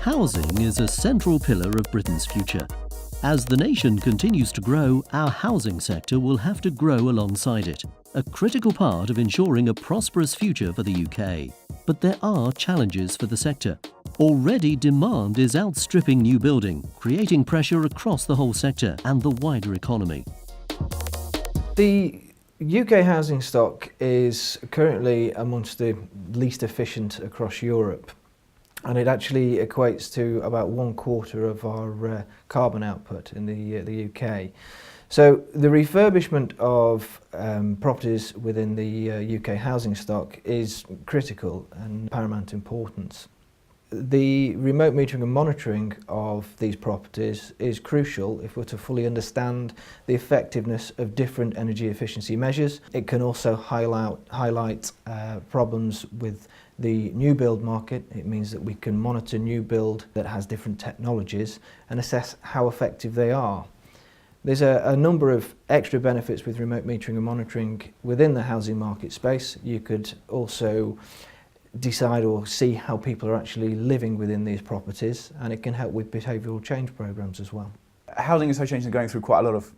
Housing is a central pillar of Britain's future. As the nation continues to grow, our housing sector will have to grow alongside it, a critical part of ensuring a prosperous future for the UK. But there are challenges for the sector. Already demand is outstripping new building, creating pressure across the whole sector and the wider economy. The UK housing stock is currently amongst the least efficient across Europe, and it actually equates to about 1/4 of our carbon output in the UK. So the refurbishment of properties within the UK housing stock is critical and paramount importance. The remote metering and monitoring of these properties is crucial if we're to fully understand the effectiveness of different energy efficiency measures. It can also highlight problems with the new build market. It means that we can monitor new build that has different technologies and assess how effective they are. There's a number of extra benefits with remote metering and monitoring within the housing market space. You could also decide or see how people are actually living within these properties, and it can help with behavioural change programmes as well. Housing associations are going through quite a lot of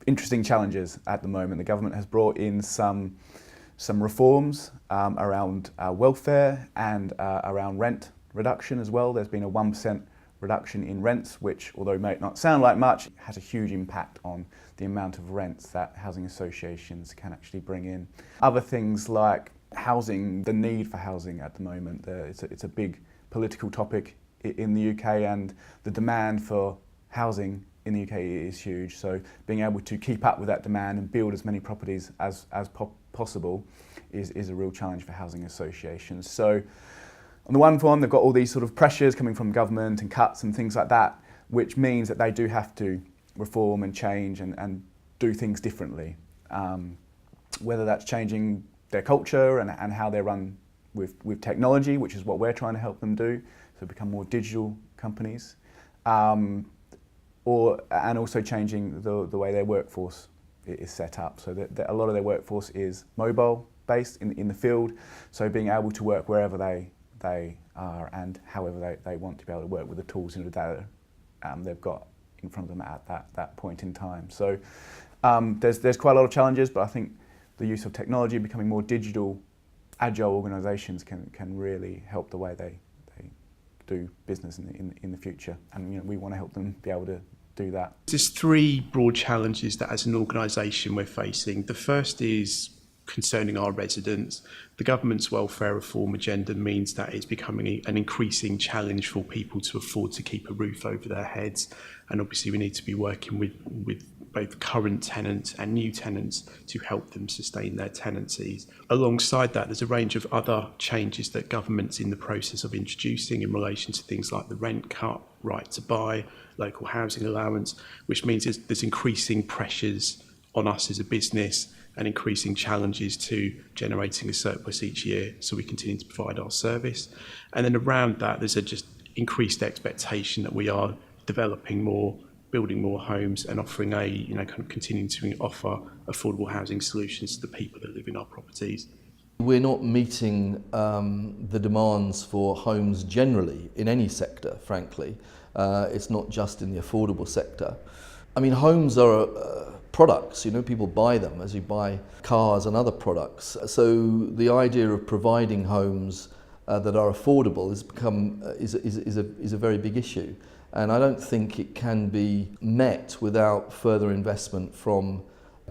interesting challenges at the moment. The government has brought in some reforms around welfare and around rent reduction as well. There's been a 1% reduction in rents, which, although it may not sound like much, has a huge impact on the amount of rents that housing associations can actually bring in. Other things like housing, the need for housing at the moment, it's a big political topic in the UK, and the demand for housing in the UK is huge. So being able to keep up with that demand and build as many properties as possible is a real challenge for housing associations. So on the one hand, they've got all these sort of pressures coming from government and cuts and things like that, which means that they do have to reform and change and do things differently. Whether that's changing their culture and how they run with technology, which is what we're trying to help them do, so become more digital companies, and also changing the way their workforce is set up, so that a lot of their workforce is mobile based in the field, so being able to work wherever they are and however they want to be able to work with the tools and the data they've got in front of them at that point in time. So there's quite a lot of challenges, but I think the use of technology, becoming more digital, agile organisations can really help the way they do business in the future, and we want to help them be able to do that. There's three broad challenges that as an organisation we're facing. The first is concerning our residents. The government's welfare reform agenda means that it's becoming an increasing challenge for people to afford to keep a roof over their heads, and obviously we need to be working with both current tenants and new tenants to help them sustain their tenancies. Alongside that, there's a range of other changes that government's in the process of introducing in relation to things like the rent cut, right to buy, local housing allowance, which means there's increasing pressures on us as a business and increasing challenges to generating a surplus each year so we continue to provide our service. And then around that, there's a just increased expectation that we are developing more, building more homes and offering kind of continuing to offer affordable housing solutions to the people that live in our properties. We're not meeting the demands for homes generally in any sector, frankly. It's not just in the affordable sector. I mean, homes are products, people buy them as you buy cars and other products. So the idea of providing homes that are affordable is a very big issue. And I don't think it can be met without further investment from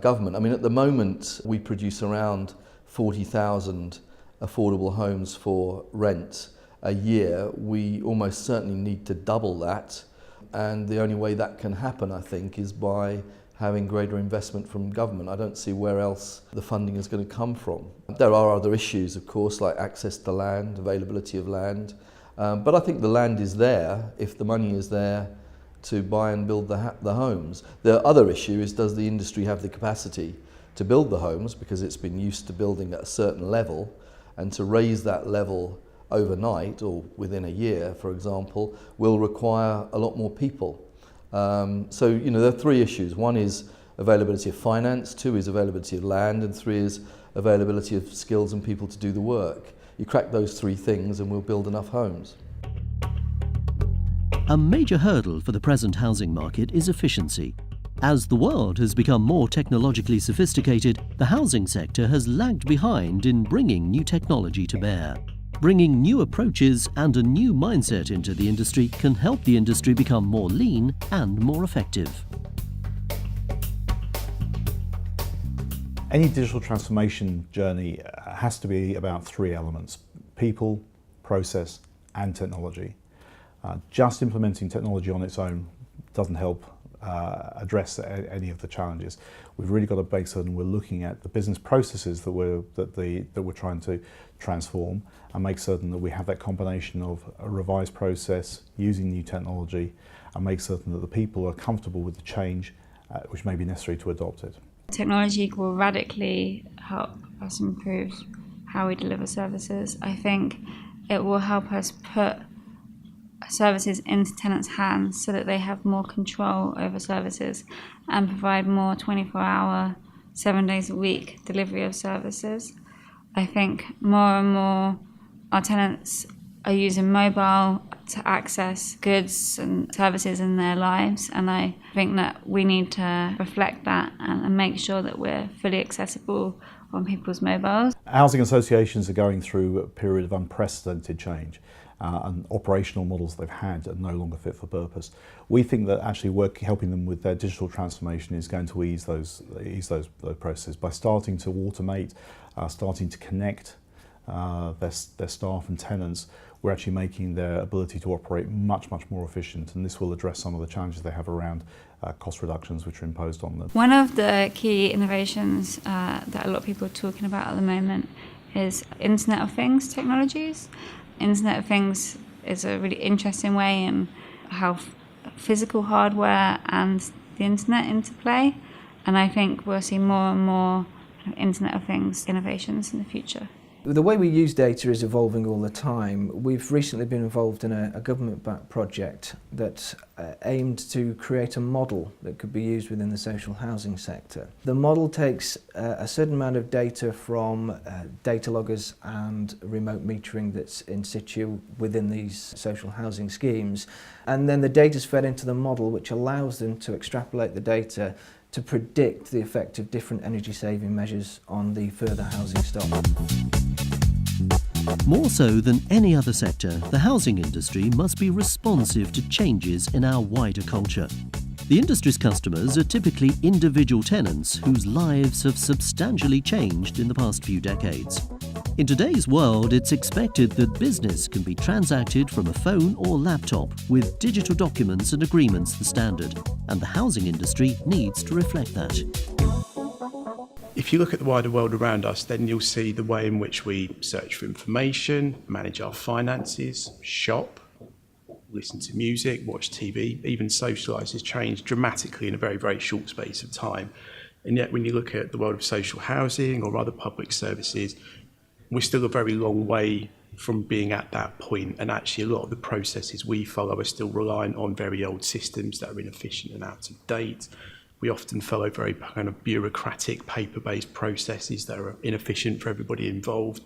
government. I mean, at the moment, we produce around 40,000 affordable homes for rent a year. We almost certainly need to double that. And the only way that can happen, I think, is by having greater investment from government. I don't see where else the funding is going to come from. There are other issues, of course, like access to land, availability of land. But I think the land is there if the money is there to buy and build the homes. The other issue is, does the industry have the capacity to build the homes because it's been used to building at a certain level, and to raise that level overnight or within a year, for example, will require a lot more people. So, there are three issues. One is availability of finance, two is availability of land, and three is availability of skills and people to do the work. You crack those three things and we'll build enough homes. A major hurdle for the present housing market is efficiency. As the world has become more technologically sophisticated, the housing sector has lagged behind in bringing new technology to bear. Bringing new approaches and a new mindset into the industry can help the industry become more lean and more effective. Any digital transformation journey has to be about three elements: people, process, and technology. Just implementing technology on its own doesn't help address any of the challenges. We've really got to make certain we're looking at the business processes that we're trying to transform, and make certain that we have that combination of a revised process using new technology, and make certain that the people are comfortable with the change which may be necessary to adopt it. Technology will radically help us improve how we deliver services. I think it will help us put services into tenants' hands so that they have more control over services and provide more 24-hour, 7 days a week delivery of services. I think more and more our tenants are using mobile to access goods and services in their lives, and I think that we need to reflect that and make sure that we're fully accessible on people's mobiles. Housing associations are going through a period of unprecedented change, and operational models they've had are no longer fit for purpose. We think that actually helping them with their digital transformation is going to ease those processes by starting to automate, starting to connect their staff and tenants. We're actually making their ability to operate much more efficient, and this will address some of the challenges they have around cost reductions which are imposed on them. One of the key innovations that a lot of people are talking about at the moment is Internet of Things technologies. Internet of Things is a really interesting way in how physical hardware and the internet interplay, and I think we'll see more and more Internet of Things innovations in the future. The way we use data is evolving all the time. We've recently been involved in a government-backed project that aimed to create a model that could be used within the social housing sector. The model takes a certain amount of data from data loggers and remote metering that's in situ within these social housing schemes, and then the data is fed into the model, which allows them to extrapolate the data to predict the effect of different energy saving measures on the further housing stock. More so than any other sector, the housing industry must be responsive to changes in our wider culture. The industry's customers are typically individual tenants whose lives have substantially changed in the past few decades. In today's world, it's expected that business can be transacted from a phone or laptop, with digital documents and agreements the standard, and the housing industry needs to reflect that. If you look at the wider world around us, then you'll see the way in which we search for information, manage our finances, shop, listen to music, watch TV, even socialise has changed dramatically in a very short space of time. And yet when you look at the world of social housing or other public services, we're still a very long way from being at that point, and actually a lot of the processes we follow are still reliant on very old systems that are inefficient and out of date. We often follow very kind of bureaucratic, paper-based processes that are inefficient for everybody involved.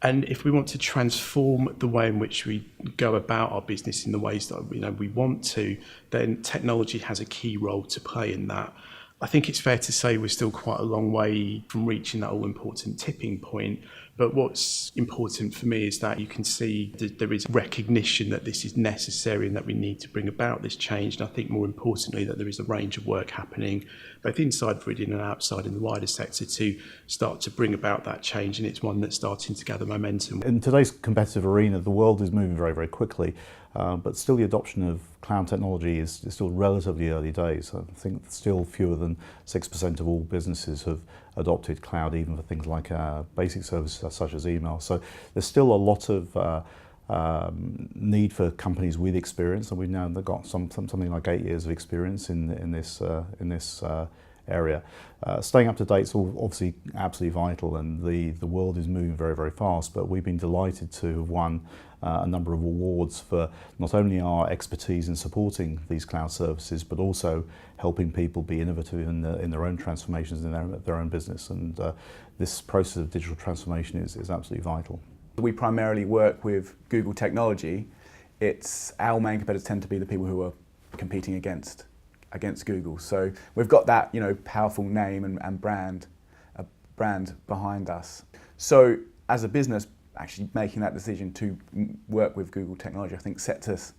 And if we want to transform the way in which we go about our business in the ways that we want to, then technology has a key role to play in that. I think it's fair to say we're still quite a long way from reaching that all-important tipping point. But what's important for me is that you can see that there is recognition that this is necessary and that we need to bring about this change. And I think more importantly that there is a range of work happening both inside Viridian and outside in the wider sector to start to bring about that change, and it's one that's starting to gather momentum. In today's competitive arena, the world is moving very quickly, but still the adoption of cloud technology is still relatively early days. I think still fewer than 6% of all businesses have adopted cloud, even for things like basic services such as email. So there's still a lot of need for companies with experience, and we've now got something like 8 years of experience in this area. Staying up to date is obviously absolutely vital, and the world is moving very, very fast, but we've been delighted to have won a number of awards for not only our expertise in supporting these cloud services, but also helping people be innovative in their own transformations in their own business. And this process of digital transformation is absolutely vital. We primarily work with Google technology. Our main competitors tend to be the people who are competing against Google. So we've got that, powerful name and brand behind us. So as a business, actually making that decision to work with Google technology, I think sets us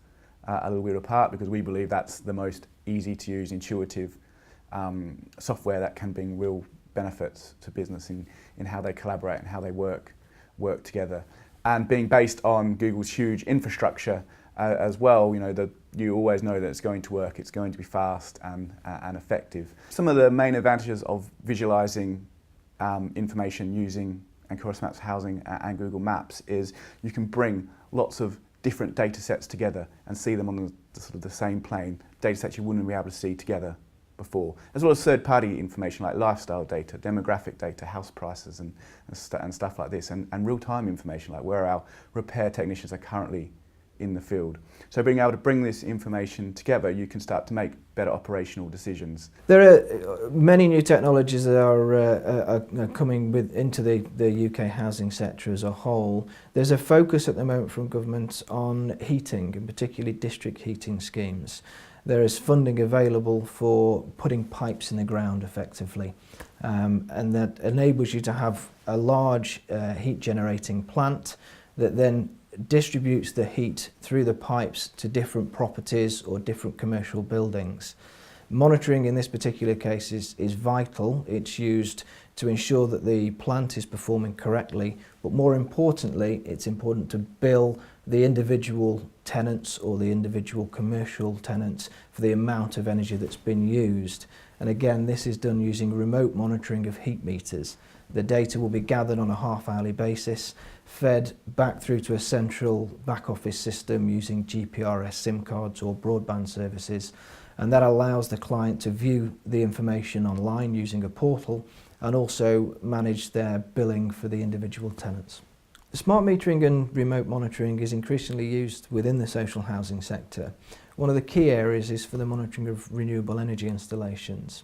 a little bit apart, because we believe that's the most easy to use, intuitive software that can bring real benefits to business in how they collaborate and how they work together. And being based on Google's huge infrastructure as well, you always know that it's going to work, it's going to be fast and effective. Some of the main advantages of visualizing information using Ancoris Maps Housing and Google Maps is you can bring lots of different data sets together and see them on the same plane, data sets you wouldn't be able to see together before, as well as third-party information like lifestyle data, demographic data, house prices and stuff like this, and real-time information like where our repair technicians are currently in the field. So being able to bring this information together, you can start to make better operational decisions. There are many new technologies that are coming into the UK housing sector as a whole. There's a focus at the moment from government on heating, and particularly district heating schemes. There is funding available for putting pipes in the ground effectively, and that enables you to have a large heat generating plant that then distributes the heat through the pipes to different properties or different commercial buildings. Monitoring in this particular case is vital. It's used to ensure that the plant is performing correctly, but more importantly, it's important to bill the individual tenants or the individual commercial tenants for the amount of energy that's been used. And again, this is done using remote monitoring of heat meters. The data will be gathered on a half-hourly basis, fed back through to a central back-office system using GPRS SIM cards or broadband services, and that allows the client to view the information online using a portal and also manage their billing for the individual tenants. Smart metering and remote monitoring is increasingly used within the social housing sector. One of the key areas is for the monitoring of renewable energy installations.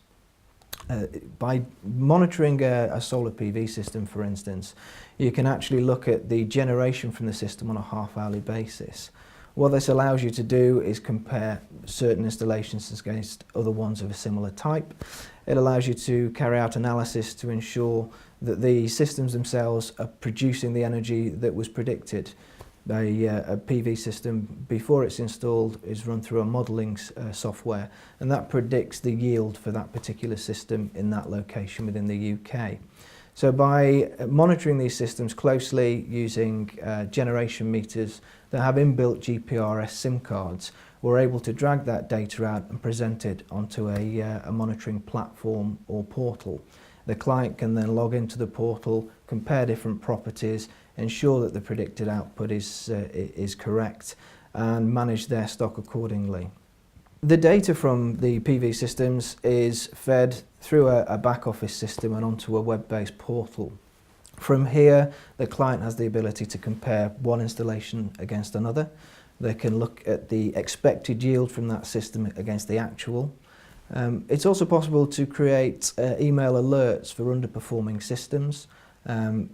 By monitoring a solar PV system, for instance, you can actually look at the generation from the system on a half-hourly basis. What this allows you to do is compare certain installations against other ones of a similar type. It allows you to carry out analysis to ensure that the systems themselves are producing the energy that was predicted. A PV system, before it's installed, is run through a modelling software, and that predicts the yield for that particular system in that location within the UK. So by monitoring these systems closely using generation meters that have inbuilt GPRS SIM cards, we're able to drag that data out and present it onto a monitoring platform or portal. The client can then log into the portal, compare different properties, ensure that the predicted output is correct, and manage their stock accordingly. The data from the PV systems is fed through a back office system and onto a web-based portal. From here, the client has the ability to compare one installation against another. They can look at the expected yield from that system against the actual. It's also possible to create email alerts for underperforming systems.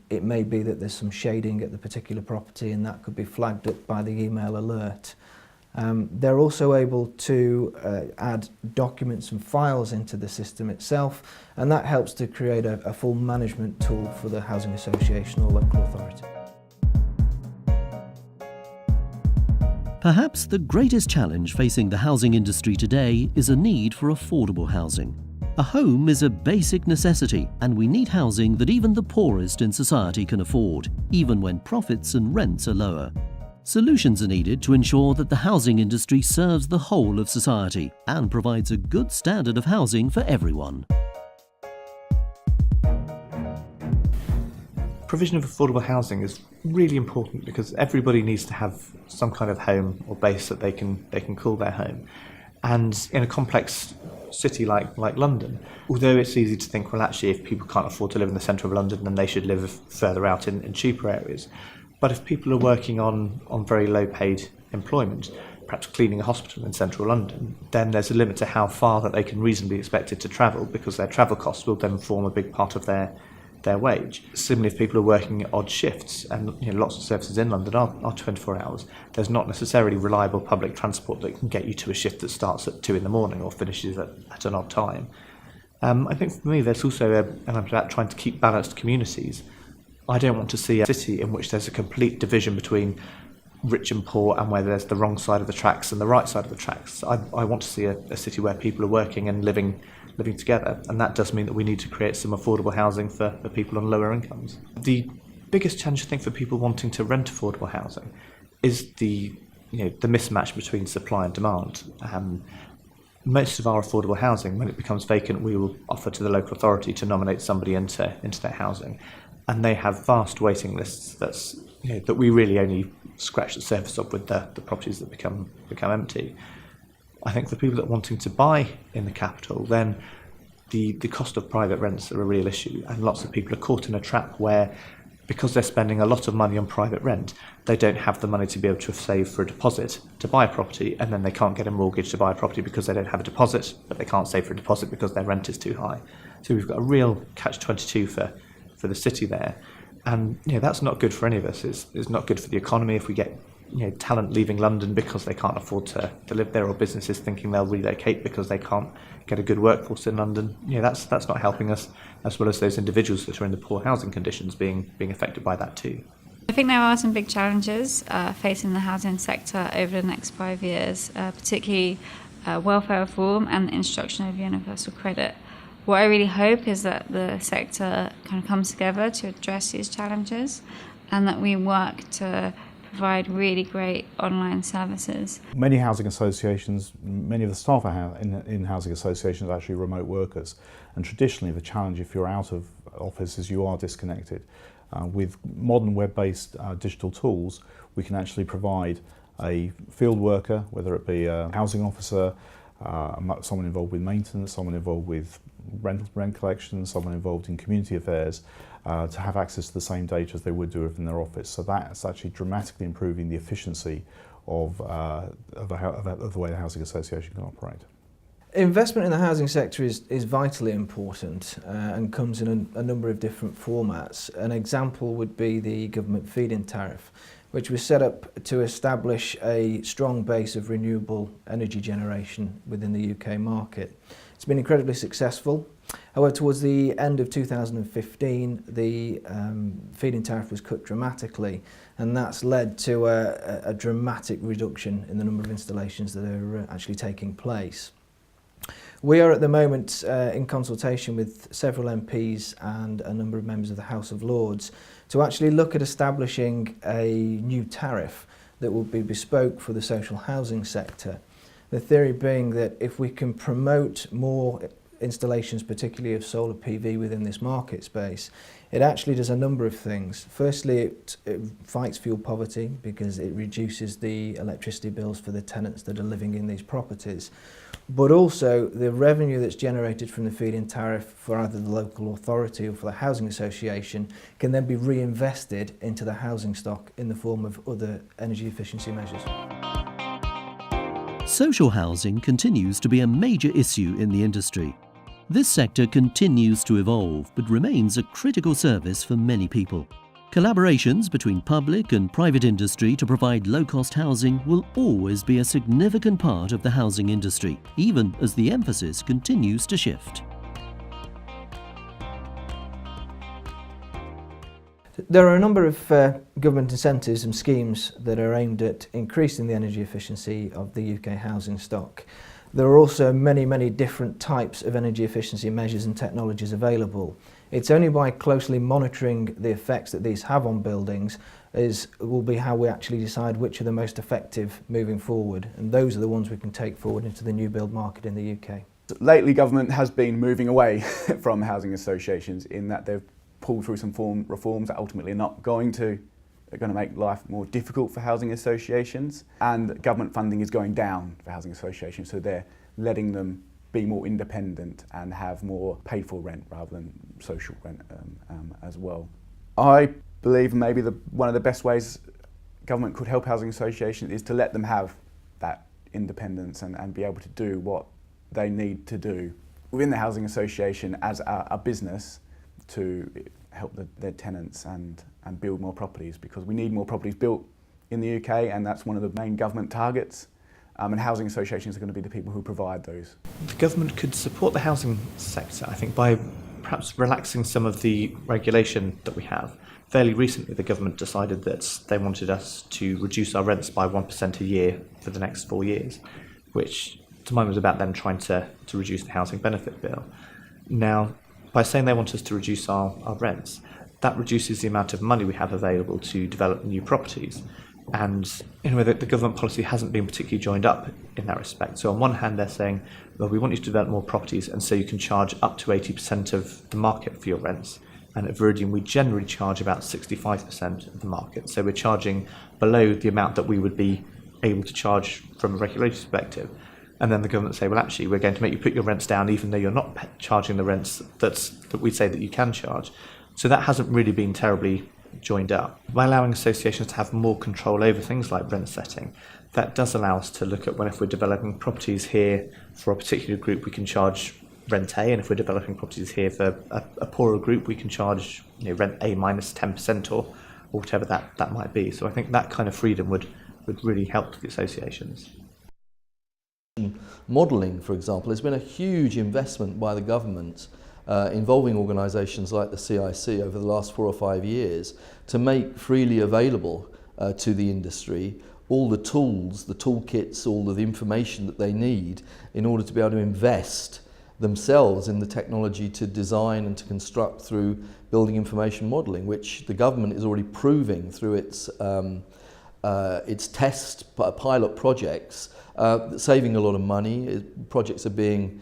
It may be that there's some shading at the particular property, and that could be flagged up by the email alert. They're also able to add documents and files into the system itself, and that helps to create a full management tool for the housing association or local authority. Perhaps the greatest challenge facing the housing industry today is a need for affordable housing. A home is a basic necessity, and we need housing that even the poorest in society can afford, even when profits and rents are lower. Solutions are needed to ensure that the housing industry serves the whole of society and provides a good standard of housing for everyone. Provision of affordable housing is really important because everybody needs to have some kind of home or base that they can call their home. And in a complex city like London. Although it's easy to think, well, actually, if people can't afford to live in the centre of London, then they should live further out in cheaper areas. But if people are working on very low-paid employment, perhaps cleaning a hospital in central London, then there's a limit to how far that they can reasonably be expected to travel, because their travel costs will then form a big part of their wage. Similarly, if people are working odd shifts, and lots of services in London are 24 hours, there's not necessarily reliable public transport that can get you to a shift that starts at 2 in the morning or finishes at an odd time. I think for me there's also an element about trying to keep balanced communities. I don't want to see a city in which there's a complete division between rich and poor, and where there's the wrong side of the tracks and the right side of the tracks. I want to see a city where people are working and living together, and that does mean that we need to create some affordable housing for people on lower incomes. The biggest challenge, I think, for people wanting to rent affordable housing is the mismatch between supply and demand. Most of our affordable housing, when it becomes vacant, we will offer to the local authority to nominate somebody into their housing, and they have vast waiting lists that we really only scratch the surface of with the properties that become empty. I think for people that are wanting to buy in the capital, then the cost of private rents are a real issue, and lots of people are caught in a trap where, because they're spending a lot of money on private rent, they don't have the money to be able to save for a deposit to buy a property, and then they can't get a mortgage to buy a property because they don't have a deposit, but they can't save for a deposit because their rent is too high. So we've got a real catch-22 for the city there, and that's not good for any of us. It's not good for the economy if we get talent leaving London because they can't afford to live there, or businesses thinking they'll relocate because they can't get a good workforce in London. That's not helping us, as well as those individuals that are in the poor housing conditions being affected by that too. I think there are some big challenges facing the housing sector over the next 5 years, particularly welfare reform and the introduction of universal credit. What I really hope is that the sector kind of comes together to address these challenges, and that we work to provide really great online services. Many housing associations, many of the staff in housing associations are actually remote workers, and traditionally the challenge if you're out of office is you are disconnected. With modern web-based digital tools, we can actually provide a field worker, whether it be a housing officer, someone involved with maintenance, someone involved with rent collection, someone involved in community affairs, to have access to the same data as they would do in their office. So that's actually dramatically improving the efficiency of the way the housing association can operate. Investment in the housing sector is vitally important and comes in a number of different formats. An example would be the government feed-in tariff, which was set up to establish a strong base of renewable energy generation within the UK market. It's been incredibly successful. However, towards the end of 2015, the feed-in tariff was cut dramatically, and that's led to a dramatic reduction in the number of installations that are actually taking place. We are at the moment in consultation with several MPs and a number of members of the House of Lords to actually look at establishing a new tariff that will be bespoke for the social housing sector. The theory being that if we can promote more installations, particularly of solar PV within this market space, it actually does a number of things. Firstly, it fights fuel poverty because it reduces the electricity bills for the tenants that are living in these properties. But also the revenue that's generated from the feed-in tariff for either the local authority or for the housing association can then be reinvested into the housing stock in the form of other energy efficiency measures. Social housing continues to be a major issue in the industry. This sector continues to evolve but remains a critical service for many people. Collaborations between public and private industry to provide low-cost housing will always be a significant part of the housing industry, even as the emphasis continues to shift. There are a number of government incentives and schemes that are aimed at increasing the energy efficiency of the UK housing stock. There are also many different types of energy efficiency measures and technologies available. It's only by closely monitoring the effects that these have on buildings will be how we actually decide which are the most effective moving forward, and those are the ones we can take forward into the new build market in the UK. Lately, government has been moving away from housing associations in that they've pulled through some reforms that ultimately are going to make life more difficult for housing associations, and government funding is going down for housing associations, so they're letting them be more independent and have more paid for rent rather than social rent as well. I believe maybe one of the best ways government could help housing associations is to let them have that independence and be able to do what they need to do within the housing association as a business to help their tenants and build more properties, because we need more properties built in the UK, and that's one of the main government targets. And housing associations are going to be the people who provide those. The government could support the housing sector, I think, by perhaps relaxing some of the regulation that we have. Fairly recently, the government decided that they wanted us to reduce our rents by 1% a year for the next 4 years, which to mine was about them trying to reduce the housing benefit bill. Now, by saying they want us to reduce our rents, that reduces the amount of money we have available to develop new properties. And in a way that the government policy hasn't been particularly joined up in that respect. So on one hand, they're saying, well, we want you to develop more properties, and so you can charge up to 80% of the market for your rents. And at Viridian, we generally charge about 65% of the market. So we're charging below the amount that we would be able to charge from a regulatory perspective. And then the government say, well, actually, we're going to make you put your rents down, even though you're not charging the rents that we say that you can charge. So that hasn't really been terribly joined up. By allowing associations to have more control over things like rent setting, that does allow us to look at when, if we're developing properties here for a particular group, we can charge rent A, and if we're developing properties here for a poorer group, we can charge rent A minus 10% or whatever that might be. So I think that kind of freedom would really help the associations. Modelling, for example, has been a huge investment by the government involving organisations like the CIC over the last 4 or 5 years to make freely available to the industry all the tools, the toolkits, all of the information that they need in order to be able to invest themselves in the technology to design and to construct through building information modelling, which the government is already proving through its test pilot projects, saving a lot of money. Projects are being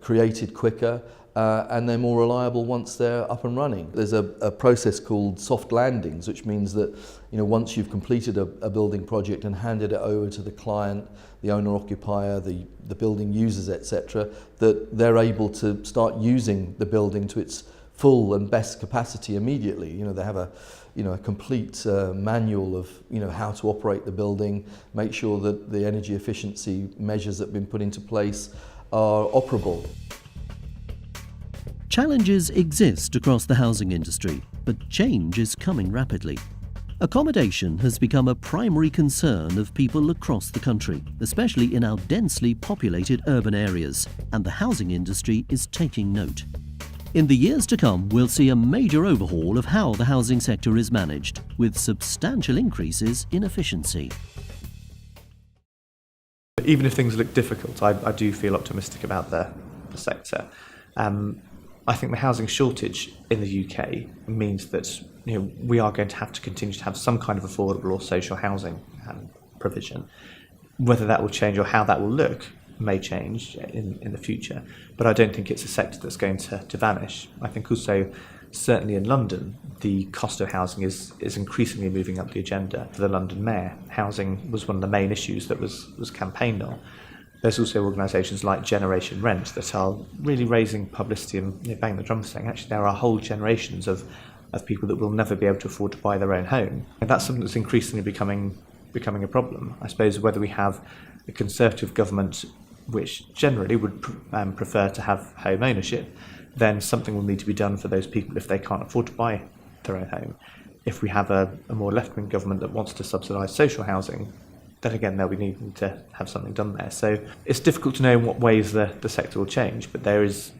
created quicker and they're more reliable once they're up and running. There's a process called soft landings, which means that once you've completed a building project and handed it over to the client, the owner-occupier, the building users, etc., that they're able to start using the building to its full and best capacity immediately. They have a complete manual of how to operate the building, make sure that the energy efficiency measures that have been put into place are operable. Challenges exist across the housing industry, but change is coming rapidly. Accommodation has become a primary concern of people across the country, especially in our densely populated urban areas, and the housing industry is taking note. In the years to come, we'll see a major overhaul of how the housing sector is managed, with substantial increases in efficiency. Even if things look difficult, I do feel optimistic about the sector. I think the housing shortage in the UK means that we are going to have to continue to have some kind of affordable or social housing provision. Whether that will change or how that will look may change in the future, but I don't think it's a sector that's going to vanish. I think also, certainly in London, the cost of housing is increasingly moving up the agenda. For the London Mayor, housing was one of the main issues that was campaigned on. There's also organisations like Generation Rent that are really raising publicity and banging the drum, saying actually there are whole generations of people that will never be able to afford to buy their own home. And that's something that's increasingly becoming a problem. I suppose whether we have a Conservative government which generally would prefer to have home ownership, then something will need to be done for those people if they can't afford to buy their own home. If we have a more left-wing government that wants to subsidise social housing, then again they'll be needing to have something done there. So it's difficult to know in what ways the sector will change, but there's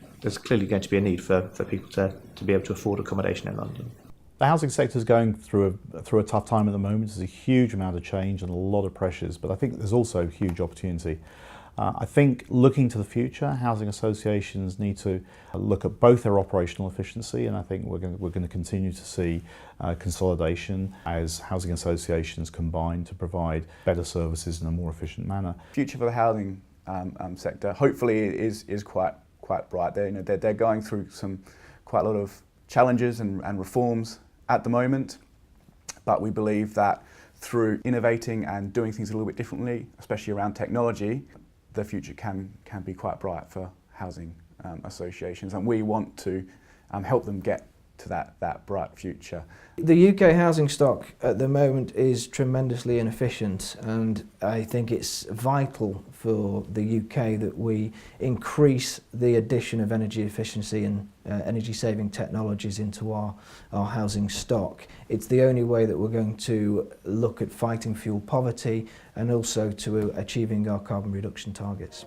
clearly going to be a need for people to be able to afford accommodation in London. The housing sector is going through a tough time at the moment. There's a huge amount of change and a lot of pressures, but I think there's also huge opportunity. I think looking to the future, housing associations need to look at both their operational efficiency, and I think we're going to continue to see consolidation as housing associations combine to provide better services in a more efficient manner. Future for the housing sector, hopefully, is quite bright. They're going through quite a lot of challenges and reforms at the moment, but we believe that through innovating and doing things a little bit differently, especially around technology, the future can be quite bright for housing associations, and we want to help them get to that bright future. The UK housing stock at the moment is tremendously inefficient, and I think it's vital for the UK that we increase the addition of energy efficiency and energy saving technologies into our housing stock. It's the only way that we're going to look at fighting fuel poverty and also to achieving our carbon reduction targets.